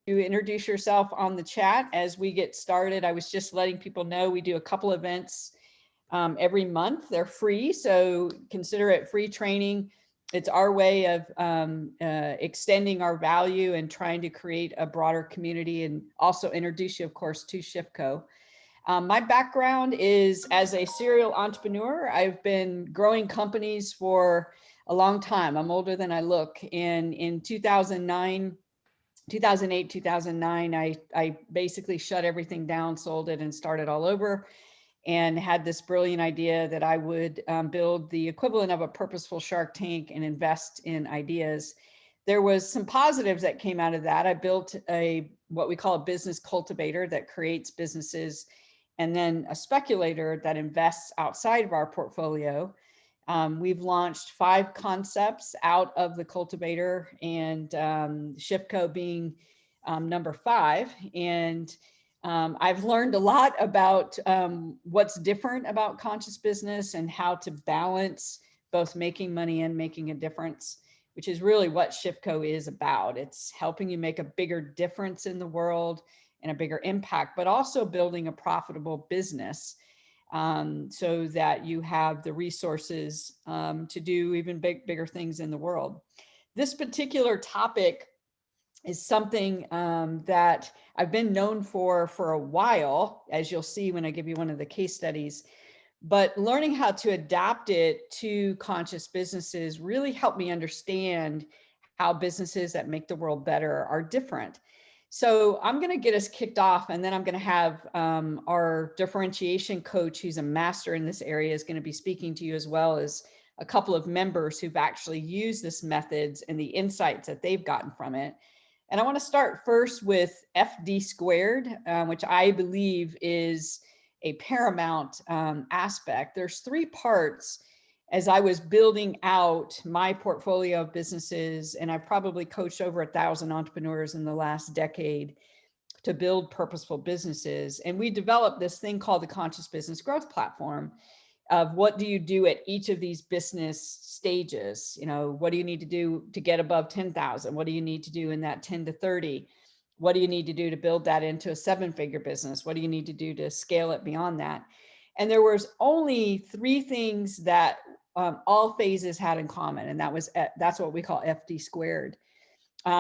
introduce yourself on the chat as we get started. I was just letting people know we do a couple events every month. They're free, so consider it free training. It's our way of extending our value and trying to create a broader community, and also introduce you, of course, to ShiftCo. My background is as a serial entrepreneur. I've been growing companies for a long time. I'm older than I look. And in 2009, 2008, 2009, I basically shut everything down, sold it, and started all over, and had this brilliant idea that I would build the equivalent of a purposeful Shark Tank and invest in ideas. There was some positives that came out of that. I built what we call a business cultivator that creates businesses, and then a speculator that invests outside of our portfolio. We've launched 5 concepts out of the cultivator, and ShiftCo being number 5. And I've learned a lot about what's different about conscious business and how to balance both making money and making a difference, which is really what ShiftCo is about. It's helping you make a bigger difference in the world and a bigger impact, but also building a profitable business so that you have the resources to do even bigger things in the world. This particular topic is something that I've been known for a while, as you'll see when I give you one of the case studies. But learning how to adapt it to conscious businesses really helped me understand how businesses that make the world better are different. So I'm going to get us kicked off, and then I'm going to have our differentiation coach, who's a master in this area, is going to be speaking to you, as well as a couple of members who've actually used this methods and the insights that they've gotten from it. And I want to start first with FD squared, which I believe is a paramount aspect. There's 3 parts. As I was building out my portfolio of businesses, and I've probably coached over 1,000 entrepreneurs in the last decade to build purposeful businesses. And we developed this thing called the Conscious Business Growth Platform of what do you do at each of these business stages? You know, what do you need to do to get above 10,000? What do you need to do in that 10 to 30? What do you need to do to build that into a 7-figure business? What do you need to do to scale it beyond that? And there was only 3 things that all phases had in common, and that's what we call FD squared.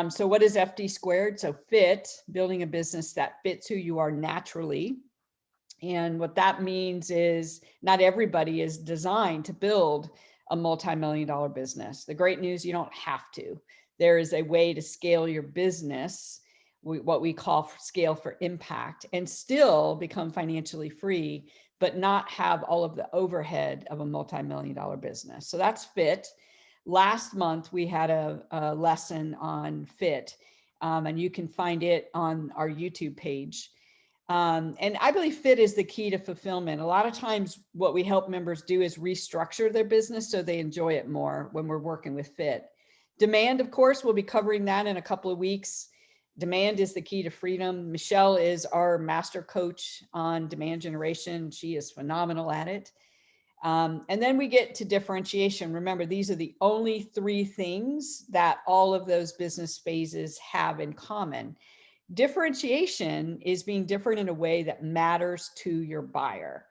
So what is FD squared? So fit, building a business that fits who you are naturally. And what that means is not everybody is designed to build a multi-million-dollar business. The great news, you don't have to. There is a way to scale your business, what we call scale for impact, and still become financially free, but not have all of the overhead of a multi-million-dollar business. So that's fit. Last month, we had a lesson on fit, and you can find it on our YouTube page. And I believe fit is the key to fulfillment. A lot of times what we help members do is restructure their business so they enjoy it more when we're working with fit. Demand, of course, we'll be covering that in a couple of weeks. Demand is the key to freedom. Michelle is our master coach on demand generation. She is phenomenal at it. And then we get to differentiation. Remember, these are the only 3 things that all of those business phases have in common. Differentiation is being different in a way that matters to your buyer.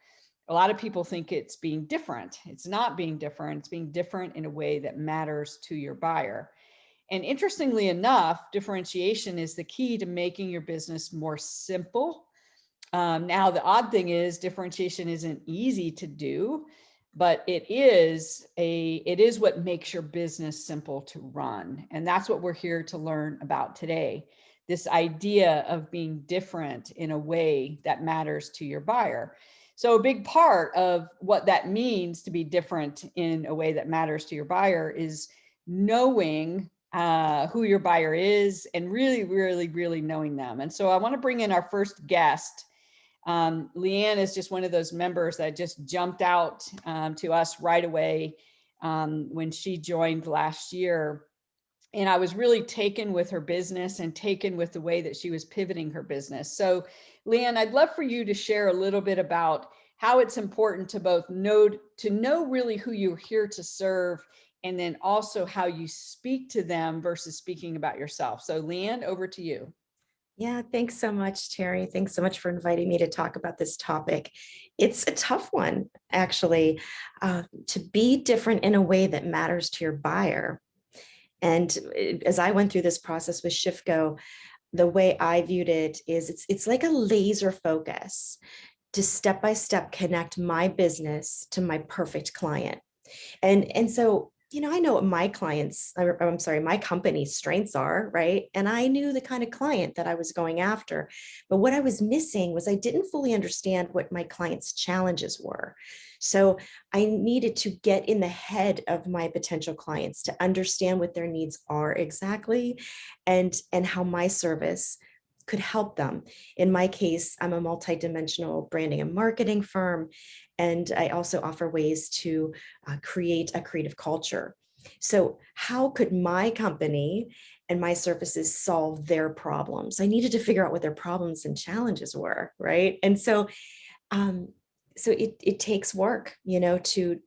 A lot of people think it's being different. It's not being different. It's being different in a way that matters to your buyer. And interestingly enough, differentiation is the key to making your business more simple. Now, the odd thing is differentiation isn't easy to do, but it is what makes your business simple to run. And that's what we're here to learn about today. This idea of being different in a way that matters to your buyer. So a big part of what that means to be different in a way that matters to your buyer is knowing who your buyer is and really knowing them. And so I want to bring in our first guest. Leanne is just one of those members that just jumped out to us right away when she joined last year. And I was really taken with her business and taken with the way that she was pivoting her business. So Leanne, I'd love for you to share a little bit about how it's important to both know really who you're here to serve, and then also how you speak to them versus speaking about yourself. So Leanne, over to you. Yeah, thanks so much, Terry. Thanks so much for inviting me to talk about this topic. It's a tough one, actually, to be different in a way that matters to your buyer. And as I went through this process with ShiftGo, the way I viewed it is it's like a laser focus to step by step connect my business to my perfect client. And so, I know what my clients, or I'm sorry, my company's strengths are, right? And I knew the kind of client that I was going after. But what I was missing was I didn't fully understand what my clients' challenges were. So I needed to get in the head of my potential clients to understand what their needs are exactly, and how my service could help them. In my case, I'm a multidimensional branding and marketing firm, and I also offer ways to create a creative culture. So, how could my company and my services solve their problems? I needed to figure out what their problems and challenges were, right? And so, um, it takes work, to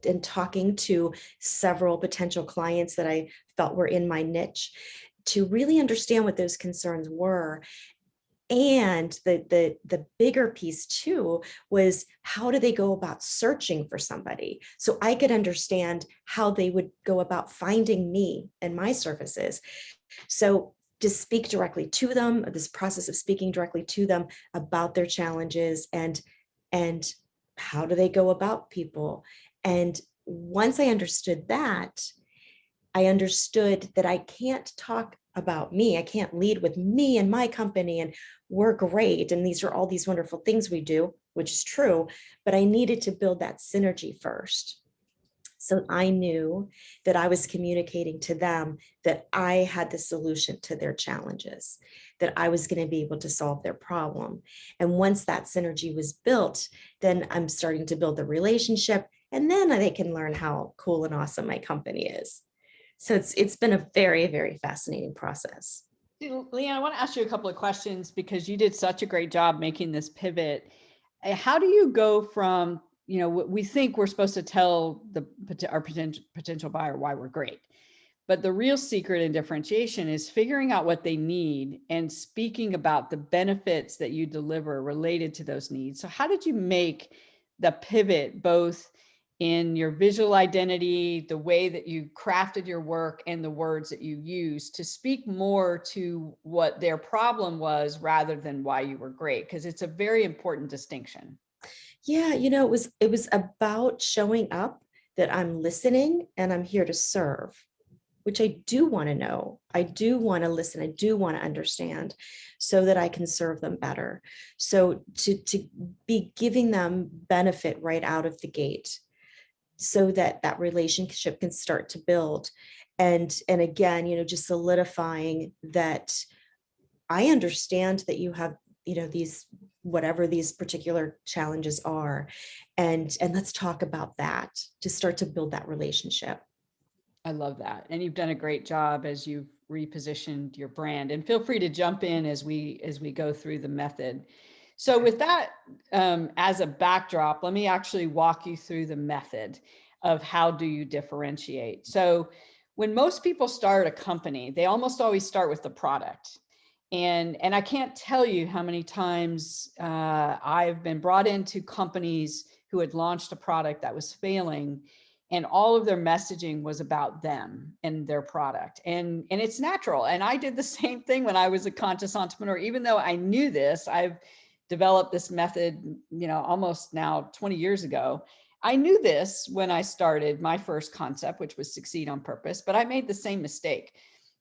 and talking to several potential clients that I felt were in my niche to really understand what those concerns were. And the bigger piece too was, how do they go about searching for somebody, so I could understand how they would go about finding me and my services. So to speak directly to them, this process of speaking directly to them about their challenges, and how do they go about people. And once I understood that, I understood that I can't talk about me. I can't lead with me and my company, and we're great. And these are all these wonderful things we do, which is true. But I needed to build that synergy first. So I knew that I was communicating to them that I had the solution to their challenges, that I was going to be able to solve their problem. And once that synergy was built, then I'm starting to build the relationship. And then they can learn how cool and awesome my company is. So it's been a very, very fascinating process. Leanne, I want to ask you a couple of questions because you did such a great job making this pivot. How do you go from, we think we're supposed to tell our potential buyer why we're great, but the real secret in differentiation is figuring out what they need and speaking about the benefits that you deliver related to those needs. So how did you make the pivot, both in your visual identity, the way that you crafted your work, and the words that you used to speak more to what their problem was rather than why you were great? Because it's a very important distinction. Yeah, it was about showing up, that I'm listening and I'm here to serve, which I do want to know. I do want to listen. I do want to understand so that I can serve them better. So to be giving them benefit right out of the gate, so that that relationship can start to build. And again, just solidifying that I understand that you have, these, whatever these particular challenges are, and let's talk about that to start to build that relationship. I love that. And you've done a great job as you've repositioned your brand. And feel free to jump in as we go through the method. So with that as a backdrop, let me actually walk you through the method of how do you differentiate. So when most people start a company, they almost always start with the product. And I can't tell you how many times I've been brought into companies who had launched a product that was failing, and all of their messaging was about them and their product. And it's natural. And I did the same thing when I was a conscious entrepreneur. Even though I knew this, I've developed this method, almost now 20 years ago. I knew this when I started my first concept, which was Succeed on Purpose, but I made the same mistake.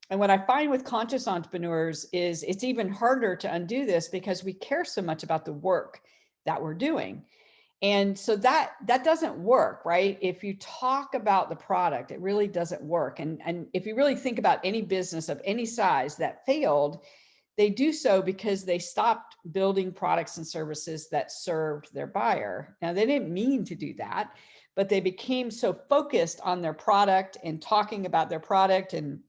And what I find with conscious entrepreneurs is it's even harder to undo this because we care so much about the work that we're doing. And so that doesn't work, right? If you talk about the product, it really doesn't work. And if you really think about any business of any size that failed, they do so because they stopped building products and services that served their buyer. Now, they didn't mean to do that, but they became so focused on their product and talking about their product and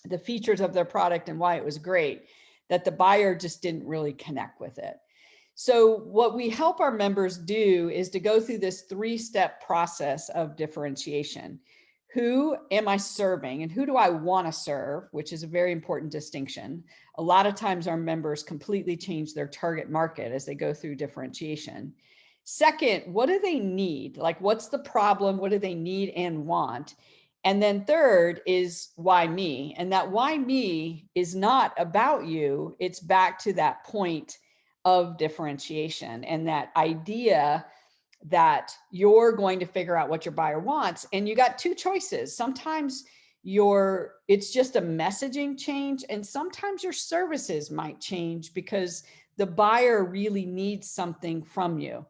the features of their product and why it was great, that the buyer just didn't really connect with it. So what we help our members do is to go through this 3-step process of differentiation. who am I serving and who do I want to serve, which is a very important distinction. A lot of times our members completely change their target market as they go through differentiation. Second, what do they need? Like, what's the problem? What do they need and want? And then third is why me? And that why me is not about you. It's back to that point of differentiation and that idea that you're going to figure out what your buyer wants. And you got two choices. Sometimes it's just a messaging change, and sometimes your services might change because the buyer really needs something from you.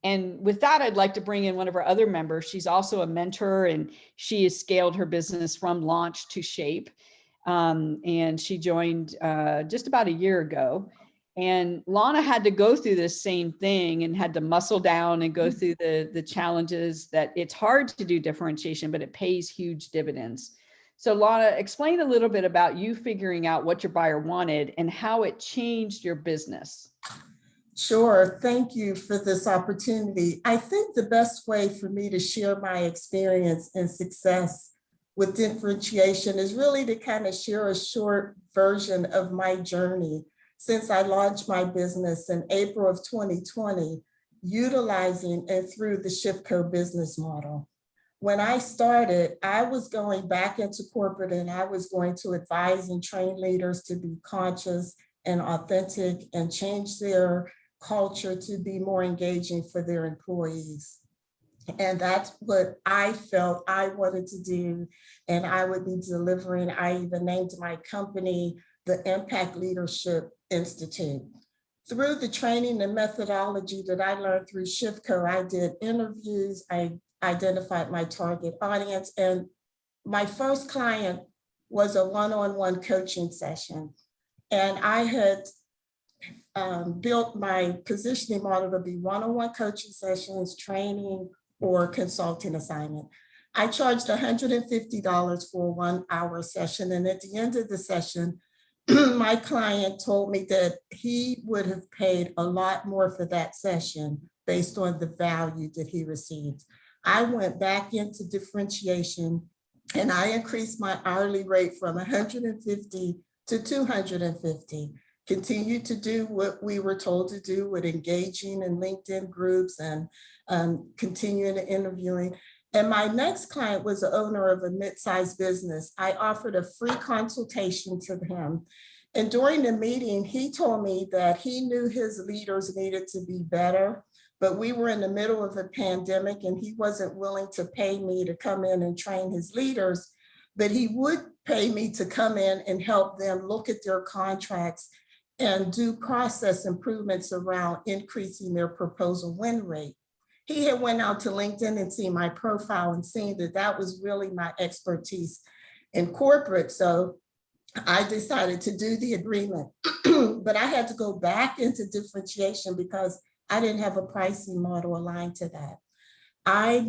And with that, I'd like to bring in one of our other members. She's also a mentor, and she has scaled her business from launch to shape. And she joined just about a year ago. And Lana had to go through this same thing and had to muscle down and go through the challenges that it's hard to do differentiation, but it pays huge dividends. So Lana, explain a little bit about you figuring out what your buyer wanted and how it changed your business. Sure. Thank you for this opportunity. I think the best way for me to share my experience and success with differentiation is really to kind of share a short version of my journey since I launched my business in April of 2020, utilizing and through the ShiftCo business model. When I started, I was going back into corporate and I was going to advise and train leaders to be conscious and authentic and change their culture to be more engaging for their employees. And that's what I felt I wanted to do. And I would be delivering. I even named my company the Impact Leadership Institute. Through the training and methodology that I learned through ShiftCo, I did interviews, I identified my target audience, and my first client was a one-on-one coaching session. And I had built my positioning model to be one-on-one coaching sessions, training, or consulting assignment. I charged $150 for a 1-hour session. And at the end of the session, my client told me that he would have paid a lot more for that session based on the value that he received. I went back into differentiation and I increased my hourly rate from $150 to $250. Continue to do what we were told to do with engaging in LinkedIn groups and continuing the interviewing. And my next client was the owner of a mid-sized business. I offered a free consultation to him. And during the meeting, he told me that he knew his leaders needed to be better, but we were in the middle of a pandemic and he wasn't willing to pay me to come in and train his leaders, but he would pay me to come in and help them look at their contracts and do process improvements around increasing their proposal win rate. He had went out to LinkedIn and seen my profile and seen that that was really my expertise in corporate. So I decided to do the agreement, but I had to go back into differentiation because I didn't have a pricing model aligned to that. I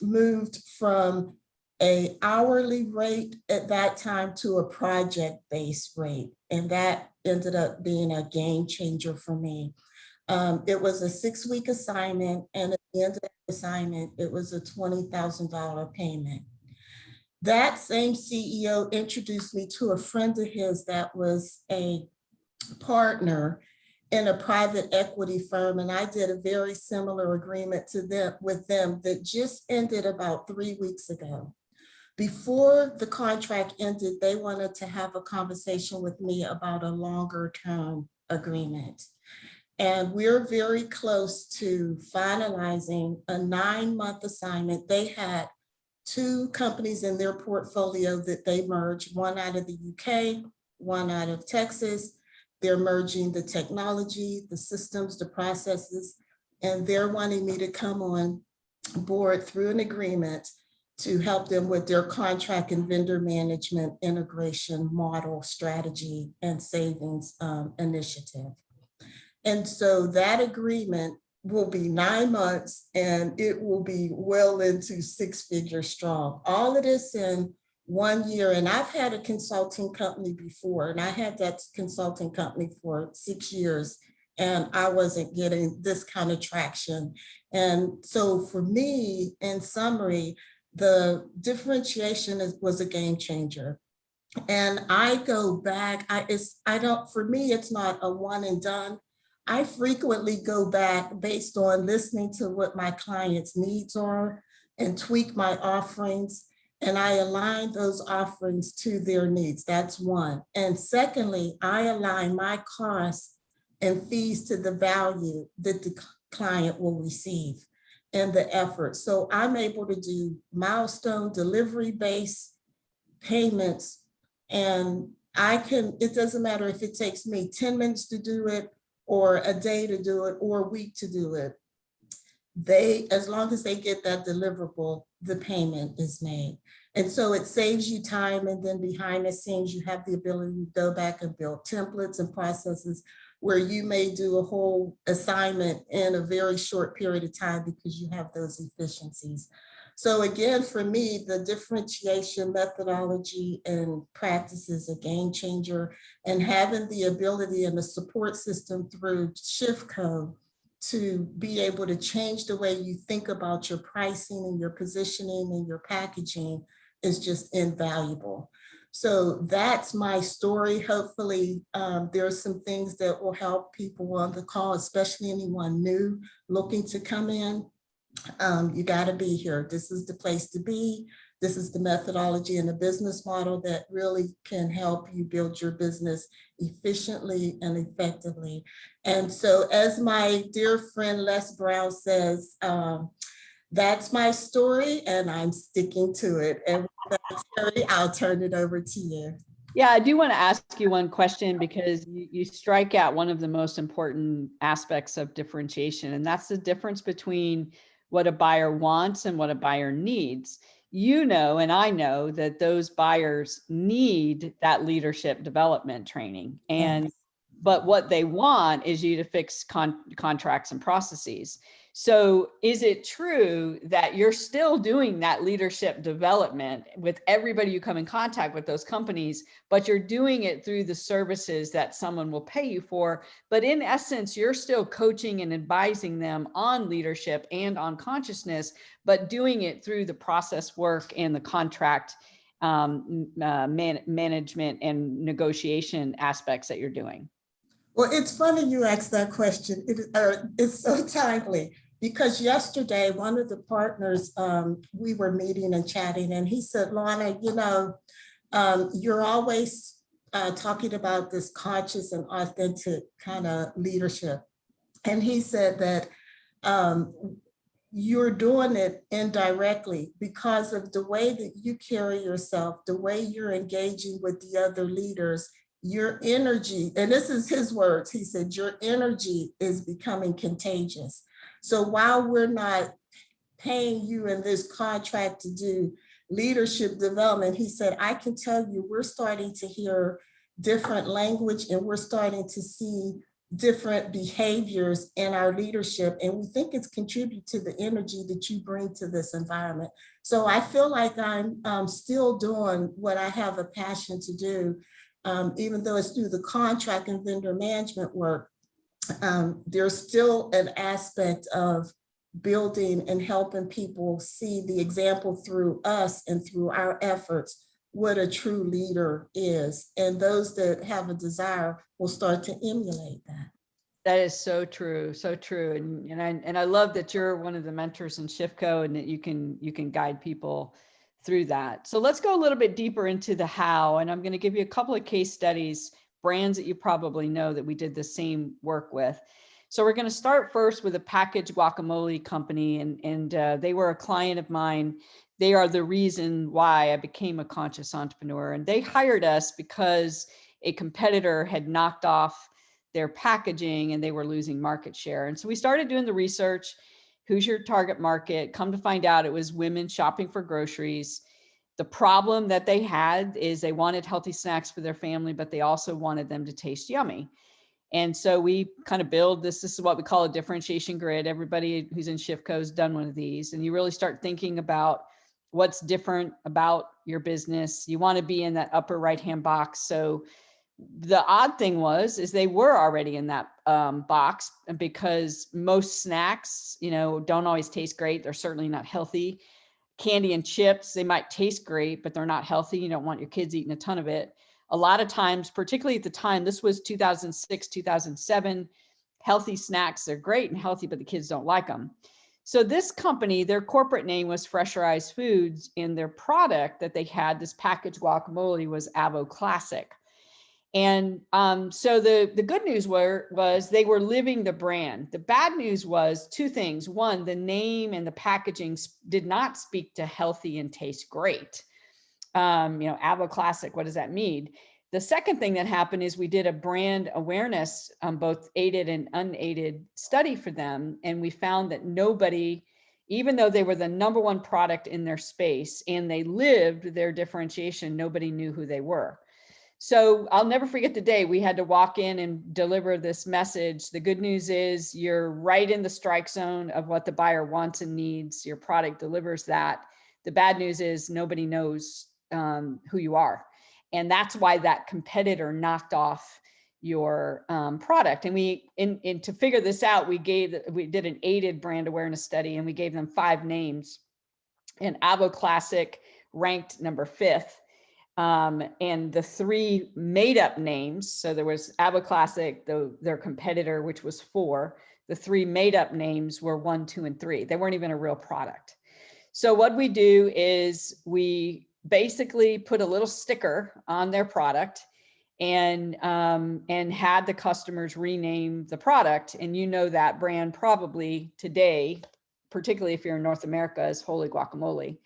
moved from an hourly rate at that time to a project-based rate, and that ended up being a game changer for me. It was a 6-week assignment, and at the end of the assignment, it was a $20,000 payment. That same CEO introduced me to a friend of his that was a partner in a private equity firm, and I did a very similar agreement with them that just ended about 3 weeks ago. Before the contract ended, they wanted to have a conversation with me about a longer term agreement. And we're very close to finalizing a 9-month assignment. They had 2 companies in their portfolio that they merged, one out of the UK, one out of Texas. They're merging the technology, the systems, the processes, and they're wanting me to come on board through an agreement to help them with their contract and vendor management integration model, strategy, and savings initiative. And so that agreement will be 9 months and it will be well into 6-figure strong. All of this in 1 year. And I've had a consulting company before, and I had that consulting company for 6 years, and I wasn't getting this kind of traction. And so for me, in summary, the differentiation was a game changer. And I go back, for me, it's not a one and done. I frequently go back based on listening to what my clients' needs are and tweak my offerings. And I align those offerings to their needs. That's one. And secondly, I align my costs and fees to the value that the client will receive and the effort. So I'm able to do milestone delivery-based payments, and it doesn't matter if it takes me 10 minutes to do it or a day to do it or a week to do it. As long as they get that deliverable, the payment is made. And so it saves you time. And then behind the scenes, you have the ability to go back and build templates and processes where you may do a whole assignment in a very short period of time because you have those efficiencies. So again, for me, the differentiation methodology and practice is a game changer, and having the ability and the support system through ShiftCo to be able to change the way you think about your pricing and your positioning and your packaging is just invaluable. So that's my story. Hopefully there are some things that will help people on the call, especially anyone new looking to come in. You got to be here. This is the place to be. This is the methodology and the business model that really can help you build your business efficiently and effectively. And so, as my dear friend Les Brown says, that's my story and I'm sticking to it. And with that, Terri, I'll turn it over to you. Yeah, I do want to ask you one question, because you strike out one of the most important aspects of differentiation, and that's the difference between what a buyer wants and what a buyer needs. You know, and I know that those buyers need that leadership development training, but what they want is you to fix contracts and processes. So is it true that you're still doing that leadership development with everybody you come in contact with, those companies, but you're doing it through the services that someone will pay you for? But in essence, you're still coaching and advising them on leadership and on consciousness, but doing it through the process work and the contract management and negotiation aspects that you're doing. Well, it's funny you asked that question. It's so timely, because yesterday, one of the partners, we were meeting and chatting, and he said, Lana, you're always talking about this conscious and authentic kind of leadership. And he said that you're doing it indirectly because of the way that you carry yourself, the way you're engaging with the other leaders. Your energy, and this is his words, he said, your energy is becoming contagious. So while we're not paying you in this contract to do leadership development, he said, I can tell you, we're starting to hear different language and we're starting to see different behaviors in our leadership. And we think it's contribute to the energy that you bring to this environment. So I feel like I'm still doing what I have a passion to do. Even though it's through the contract and vendor management work, there's still an aspect of building and helping people see the example through us and through our efforts, what a true leader is. And those that have a desire will start to emulate that. That is so true, so true. And I love that you're one of the mentors in ShiftCo and that you can guide people through that. So let's go a little bit deeper into the how, and I'm going to give you a couple of case studies, brands that you probably know that we did the same work with. So we're going to start first with a packaged guacamole company, and they were a client of mine. They are the reason why I became a conscious entrepreneur, and they hired us because a competitor had knocked off their packaging and they were losing market share. And so we started doing the research. Who's your target market? Come to find out, it was women shopping for groceries. The problem that they had is they wanted healthy snacks for their family, but they also wanted them to taste yummy. And so we kind of build this is what we call a differentiation grid. Everybody who's in ShiftCo has done one of these. And you really start thinking about what's different about your business. You want to be in that upper right-hand box. So the odd thing is they were already in that box, because most snacks, don't always taste great. They're certainly not healthy. candy and chips. They might taste great, but they're not healthy. You don't want your kids eating a ton of it. A lot of times, particularly at the time, this was 2006, 2007, healthy snacks, they're great and healthy, but the kids don't like them. So this company, their corporate name was Fresher Eyes Foods, and their product that they had, this packaged guacamole, was Avo Classic. And so the good news was they were living the brand. The bad news was two things. One, the name and the packaging did not speak to healthy and taste great. Avo Classic, what does that mean? The second thing that happened is we did a brand awareness, both aided and unaided study for them. And we found that nobody, even though they were the #1 product in their space and they lived their differentiation, nobody knew who they were. So I'll never forget the day we had to walk in and deliver this message. The good news is you're right in the strike zone of what the buyer wants and needs. Your product delivers that. The bad news is nobody knows who you are. And that's why that competitor knocked off your product. And to figure this out, we did an aided brand awareness study, and we gave them 5 names. And Avo Classic ranked number 5th. And the 3 made up names, so there was Avo Classic, their competitor, which was 4. The 3 made up names were 1, 2, and 3. They weren't even a real product. So what we do is we basically put a little sticker on their product and had the customers rename the product. And that brand probably today, particularly if you're in North America, is Holy Guacamole.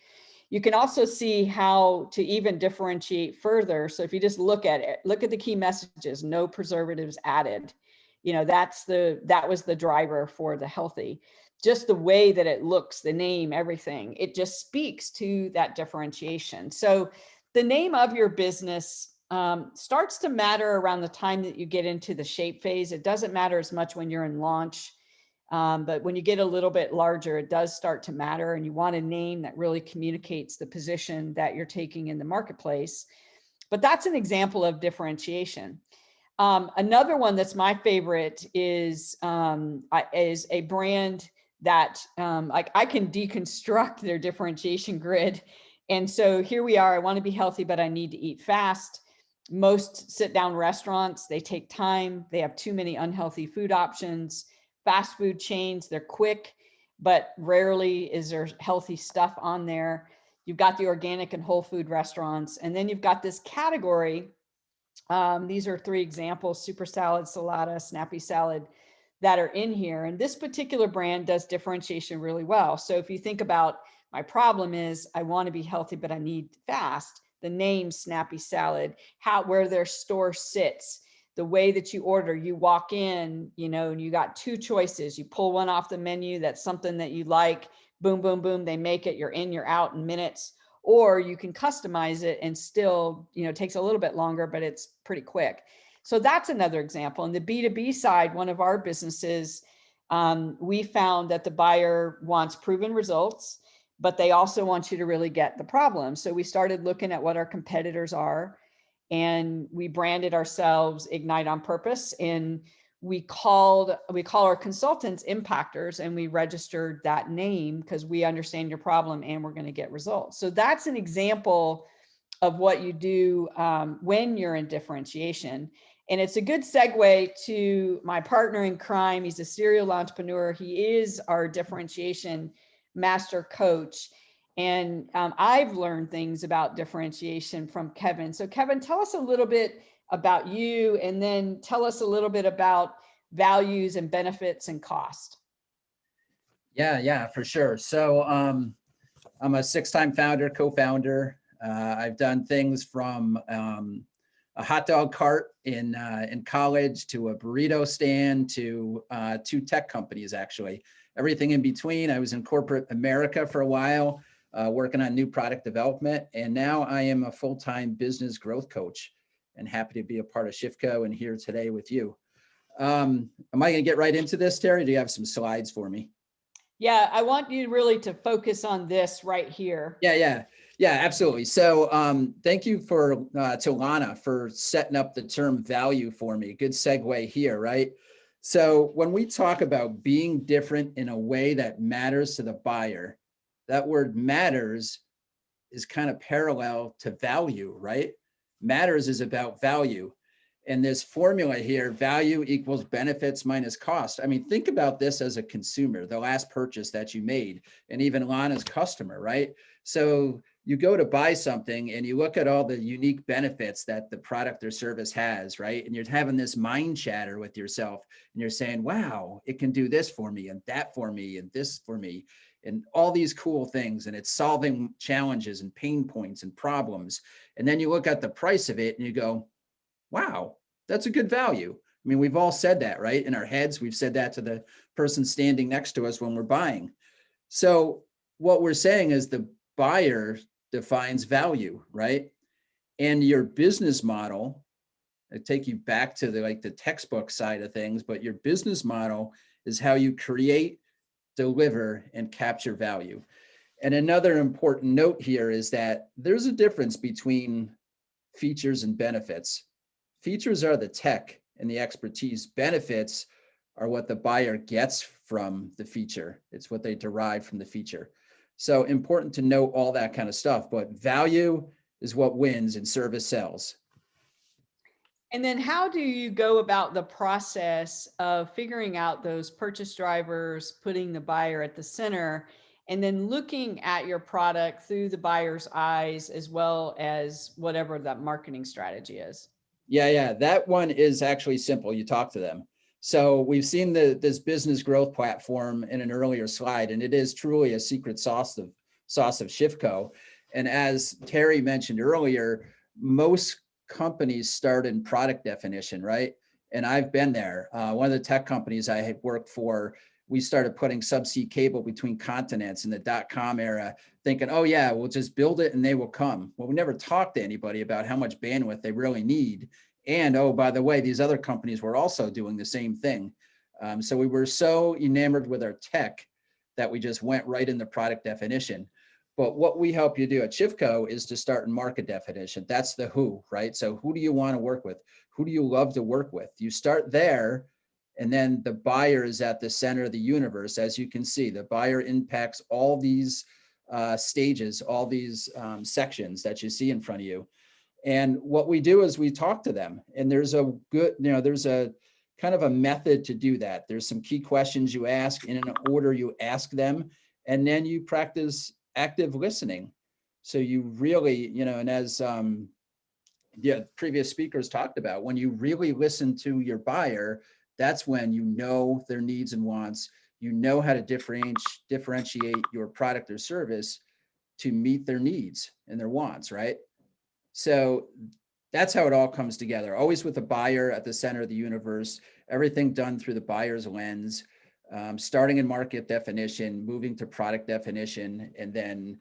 You can also see how to even differentiate further. So if you just look at it, look at the key messages, no preservatives added. That was the driver for the healthy. Just the way that it looks, the name, everything, it just speaks to that differentiation. So the name of your business starts to matter around the time that you get into the shape phase. It doesn't matter as much when you're in launch. But when you get a little bit larger, it does start to matter, and you want a name that really communicates the position that you're taking in the marketplace. But that's an example of differentiation. Another one that's my favorite is a brand that I can deconstruct their differentiation grid. And so here we are, I want to be healthy, but I need to eat fast. Most sit-down restaurants, they take time. They have too many unhealthy food options. Fast food chains, they're quick, but rarely is there healthy stuff on there. You've got the organic and whole food restaurants, and then you've got this category. These are 3 examples: Super Salad, Salata, Snappy Salad, that are in here. And this particular brand does differentiation really well. So if you think about, my problem is I want to be healthy, but I need fast. The name Snappy Salad, where their store sits, the way that you order, you walk in, and you got 2 choices. You pull one off the menu, that's something that you like, boom, boom, boom, they make it, you're in, you're out in minutes. Or you can customize it and still, it takes a little bit longer, but it's pretty quick. So that's another example. On the B2B side, one of our businesses, we found that the buyer wants proven results, but they also want you to really get the problem. So we started looking at what our competitors are, and we branded ourselves Ignite on Purpose. And we call our consultants impactors, and we registered that name because we understand your problem and we're going to get results. So that's an example of what you do when you're in differentiation. And it's a good segue to my partner in crime. He's a serial entrepreneur. He is our differentiation master coach. And I've learned things about differentiation from Kevin. So Kevin, tell us a little bit about you, and then tell us a little bit about values and benefits and cost. Yeah, for sure. So I'm a 6-time founder, co-founder. I've done things from a hot dog cart in college to a burrito stand to 2 tech companies, actually. Everything in between. I was in corporate America for a while, working on new product development. And now I am a full-time business growth coach, and happy to be a part of Shiftco and here today with you. Am I going to get right into this, Terry? Do you have some slides for me? Yeah, I want you really to focus on this right here. Yeah, absolutely. So thank you to Lana for setting up the term value for me. Good segue here, right? So when we talk about being different in a way that matters to the buyer, that word matters is kind of parallel to value, right? Matters is about value. And this formula here, value equals benefits minus cost. I mean, think about this as a consumer, the last purchase that you made, and even Lana's customer, right? So you go to buy something and you look at all the unique benefits that the product or service has, right? And you're having this mind chatter with yourself and you're saying, wow, it can do this for me and that for me and this for me and all these cool things. And it's solving challenges and pain points and problems. And then you look at the price of it and you go, wow, that's a good value. I mean, we've all said that, right? In our heads, we've said that to the person standing next to us when we're buying. So what we're saying is the buyer defines value, right? And your business model, I take you back to the textbook side of things, but your business model is how you create, deliver, and capture value. And another important note here is that there's a difference between features and benefits. Features are the tech and the expertise. Benefits are what the buyer gets from the feature. It's what they derive from the feature. So important to know all that kind of stuff, but value is what wins and service sells. And then how do you go about the process of figuring out those purchase drivers, putting the buyer at the center, and then looking at your product through the buyer's eyes, as well as whatever that marketing strategy is? Yeah, that one is actually simple. You talk to them. So we've seen this business growth platform in an earlier slide, and it is truly a secret sauce of Shifco. And as Terri mentioned earlier, most companies start in product definition, right? And I've been there. One of the tech companies I had worked for, we started putting subsea cable between continents in the .com era, thinking, oh yeah, we'll just build it and they will come. Well, we never talked to anybody about how much bandwidth they really need. And oh, by the way, these other companies were also doing the same thing. So we were so enamored with our tech that we just went right into product definition. But what we help you do at Shifco is to start in market definition. That's the who, right? So who do you want to work with? Who do you love to work with? You start there, and then the buyer is at the center of the universe. As you can see, the buyer impacts all these stages, all these sections that you see in front of you. And what we do is we talk to them, and there's a good, there's a kind of a method to do that. There's some key questions you ask in an order you ask them, and then you practice active listening. So you really, and as previous speakers talked about, when you really listen to your buyer, that's when you know their needs and wants, you know how to differentiate your product or service to meet their needs and their wants, right? So that's how it all comes together, always with the buyer at the center of the universe, everything done through the buyer's lens, starting in market definition, moving to product definition, and then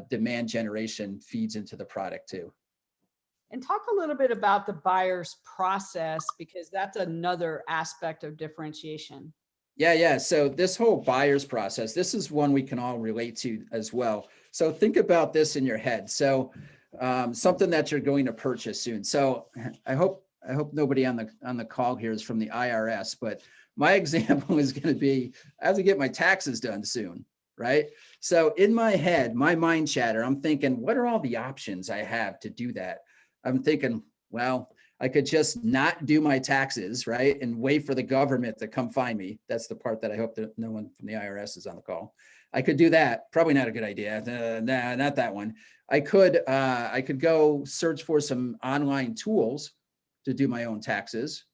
demand generation feeds into the product too. And talk a little bit about the buyer's process, because that's another aspect of differentiation. Yeah. So this whole buyer's process, this is one we can all relate to as well. So think about this in your head. So something that you're going to purchase soon. So I hope nobody on the call here is from the IRS, but my example is going to be, I have to get my taxes done soon, right? So in my head, my mind chatter, I'm thinking, what are all the options I have to do that? I'm thinking, well, I could just not do my taxes, right? And wait for the government to come find me. That's the part that I hope that no one from the IRS is on the call. I could do that. Probably not a good idea. Nah, not that one. I could go search for some online tools to do my own taxes,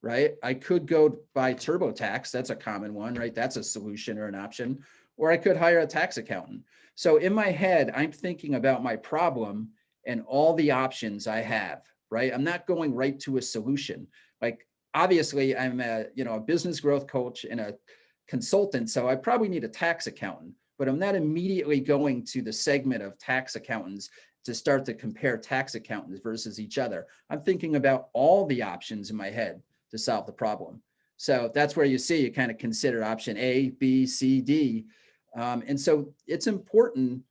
right? I could go buy TurboTax. That's a common one, right? That's a solution or an option. Or I could hire a tax accountant. So in my head, I'm thinking about my problem and all the options I have, right? I'm not going right to a solution. Like, obviously I'm a business growth coach and a consultant, so I probably need a tax accountant, but I'm not immediately going to the segment of tax accountants to start to compare tax accountants versus each other. I'm thinking about all the options in my head to solve the problem. So that's where you see, you kind of consider option A, B, C, D. And so it's important.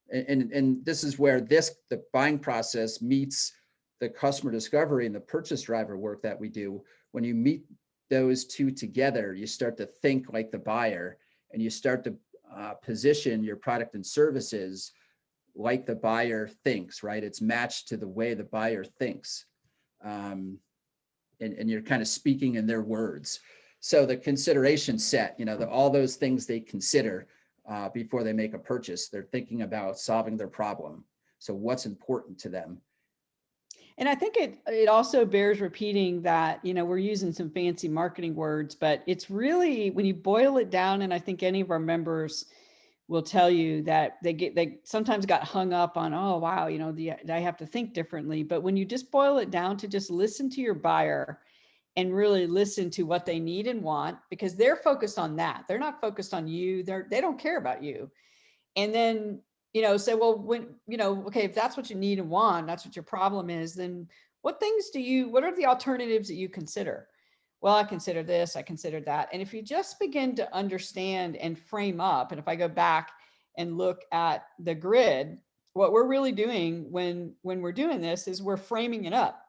And this is where the buying process meets the customer discovery and the purchase driver work that we do. When you meet those two together, you start to think like the buyer, and you start to position your product and services like the buyer thinks, right? It's matched to the way the buyer thinks. And you're kind of speaking in their words. So the consideration set, all those things they consider before they make a purchase, they're thinking about solving their problem. So what's important to them? And I think it also bears repeating that, we're using some fancy marketing words, but it's really, when you boil it down, and I think any of our members will tell you that they sometimes got hung up on, oh, wow, I have to think differently. But when you just boil it down to just listen to your buyer and really listen to what they need and want, because they're focused on that. They're not focused on you. They don't care about you. And then, say, well, okay, if that's what you need and want, that's what your problem is, then what are the alternatives that you consider? Well, I consider this, I consider that. And if you just begin to understand and frame up, and if I go back and look at the grid, what we're really doing when we're doing this is we're framing it up.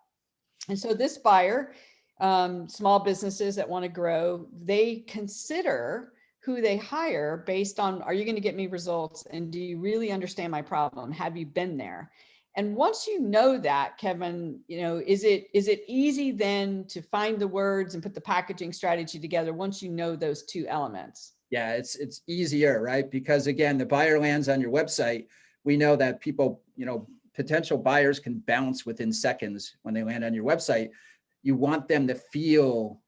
And so this buyer, small businesses that want to grow, they consider who they hire based on, are you going to get me results? And do you really understand my problem? Have you been there? And once you know that, Kevin, is it easy then to find the words and put the packaging strategy together once you know those two elements? Yeah, it's easier, right? Because again, the buyer lands on your website. We know that people, potential buyers can bounce within seconds when they land on your website. You want them to feel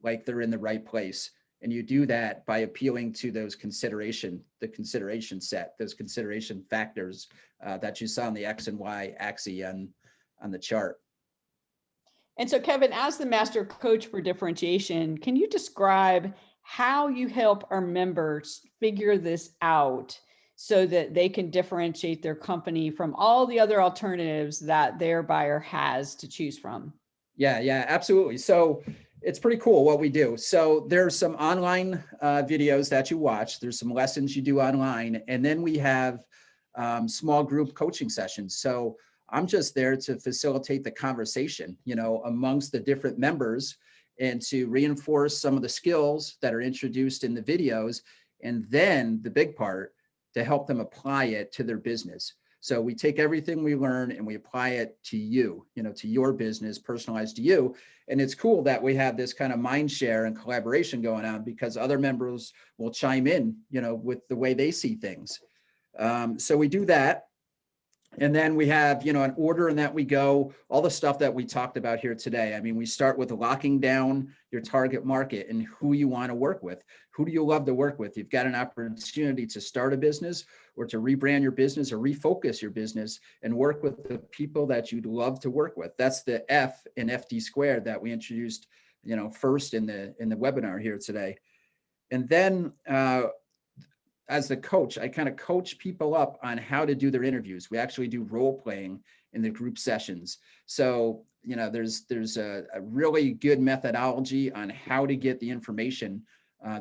like they're in the right place. And you do that by appealing to the consideration set, those consideration factors that you saw in the X and Y axis on the chart. And so, Kevin, as the master coach for differentiation, can you describe how you help our members figure this out so that they can differentiate their company from all the other alternatives that their buyer has to choose from? Yeah, absolutely. So it's pretty cool what we do. So there's some online videos that you watch. There's some lessons you do online. And then we have small group coaching sessions. So I'm just there to facilitate the conversation, amongst the different members and to reinforce some of the skills that are introduced in the videos. And then the big part, to help them apply it to their business. So we take everything we learn and we apply it to you, to your business, personalized to you. And it's cool that we have this kind of mind share and collaboration going on because other members will chime in, with the way they see things. So we do that. And then we have, an order in that we go, all the stuff that we talked about here today. I mean, we start with locking down your target market and who you want to work with. Who do you love to work with? You've got an opportunity to start a business or to rebrand your business or refocus your business and work with the people that you'd love to work with. That's the F in FD squared that we introduced, first in the webinar here today. And then, as the coach, I kind of coach people up on how to do their interviews. We actually do role playing in the group sessions. So, there's a really good methodology on how to get the information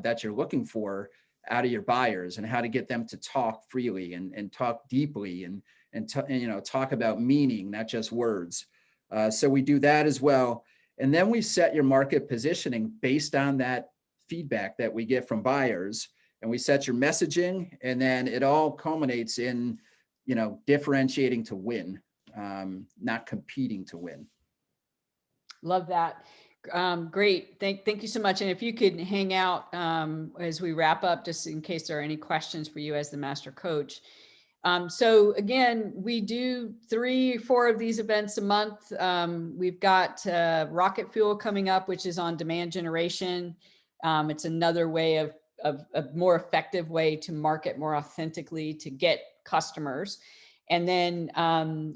that you're looking for out of your buyers and how to get them to talk freely and talk deeply and talk about meaning, not just words. So we do that as well. And then we set your market positioning based on that feedback that we get from buyers. And we set your messaging, and then it all culminates in, differentiating to win, not competing to win. Love that. Great. Thank you so much. And if you could hang out as we wrap up, just in case there are any questions for you as the master coach. So again, we do 3 or 4 of these events a month. We've got Rocket Fuel coming up, which is on demand generation. It's another way of a more effective way to market more authentically to get customers. And then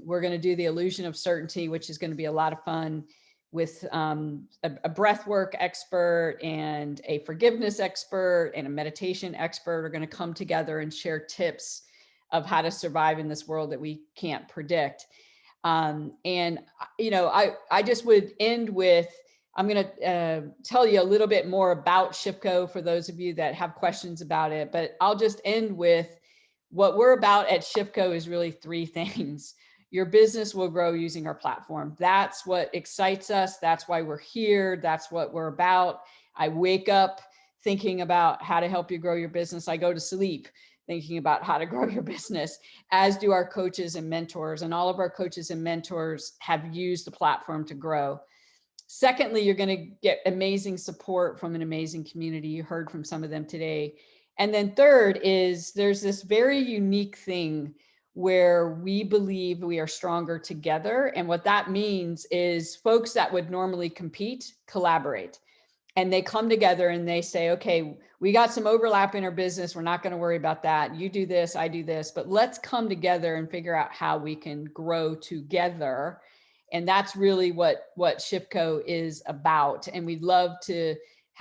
we're going to do the illusion of certainty, which is going to be a lot of fun with a breathwork expert and a forgiveness expert and a meditation expert are going to come together and share tips of how to survive in this world that we can't predict. And, I just would end with, I'm going to tell you a little bit more about SHIFCO for those of you that have questions about it, but I'll just end with what we're about at SHIFCO is really 3 things. Your business will grow using our platform. That's what excites us. That's why we're here. That's what we're about. I wake up thinking about how to help you grow your business. I go to sleep thinking about how to grow your business, as do our coaches and mentors. And all of our coaches and mentors have used the platform to grow. Secondly, you're going to get amazing support from an amazing community. You heard from some of them today. And then third is there's this very unique thing where we believe we are stronger together. And what that means is folks that would normally compete, collaborate. And they come together and they say, okay, we got some overlap in our business. We're not going to worry about that. You do this, I do this, but let's come together and figure out how we can grow together. And that's really what ShiftCo is about. And we'd love to